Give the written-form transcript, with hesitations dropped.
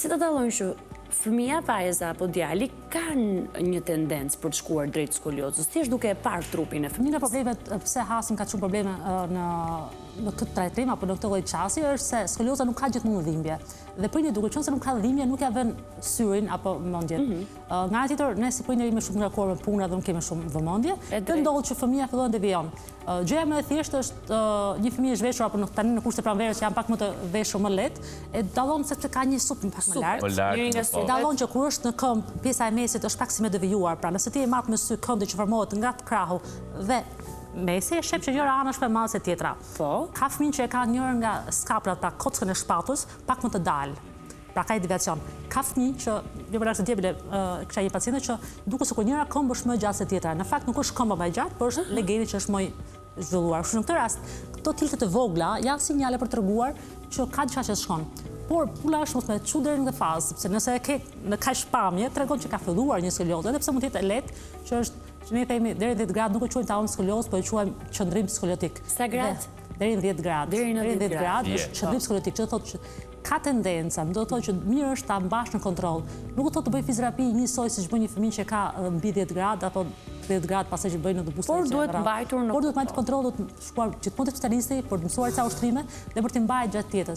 Si të dallojnë që fëmia, vajza apo djali kanë një tendencë për të shkuar drejt skoliozës, thjesht duke e parë trupin e Një nga fëmijës. problemet pse hasin ka shumë probleme në këtë trajtim apo në këtë lloj qasje është se skolioza nuk ka gjithmonë dhimbje. Dhe prindërit duke qenë se nuk ka dhimbje, nuk ja vën syrin apo mendjen. Nga ana tjetër, ne si prindër jemi shumë ngarkuar me punën dhe nuk kemi shumë vëmendje. Të ndodh që fëmia fillon të devijon. Gjëja më e thjeshtë është një fëmijë i zhveshur apo tani në kushte pranverës që janë pak më të veshur më lehtë, e dallon sepse ka një supë pak më lart. Dallon që kur është në këmbë, pjesa e mesit është pak si me devijuar. Pra nëse ti e mat me sy këmbë që formohet nga krahu dhe mesi e shep që njëra anë është më e madhe se tjetra. Ka fëmijë që e kanë njëra nga skaprat, pra kockën e shpatës, pak më të dalë. Pra ka deviacion. Ka fëmijë që, jo për arsye djebile, kisha një paciente që duket sikur njëra këmbë është më gjatë se tjetra. Në fakt nuk është këmba më e gjatë, por është legeni që është më i zhvilluar. Kështu në këtë rast, këto tiltet e vogla janë sinjale për treguar që ka diçka që shkon. Por pula është mos me çu deri në fazë, sepse nëse e ke në kaq pamje, tregon që ka filluar një skoliozë, edhe pse mund të jetë e lehtë, që ne themi deri në 10 gradë nuk e quajmë tavon skoliozë, po e quajmë qëndrim skoliotik. Sa gradë? Deri në 10 gradë. Deri në 10 gradë është qëndrim skoliotik, që do thotë që ka tendenca, do të thotë që mirë është ta mbash në kontroll. Nuk do të thotë të bëj fizioterapi njësoj siç bën një fëmijë që ka mbi 10 gradë apo 10 gradë pastaj që bëjnë në busta. Por duhet mbajtur në kontroll, duhet shkuar gjithmonë te specialisti për të mësuar ca ushtrime dhe për të mbajtur gjatë jetës.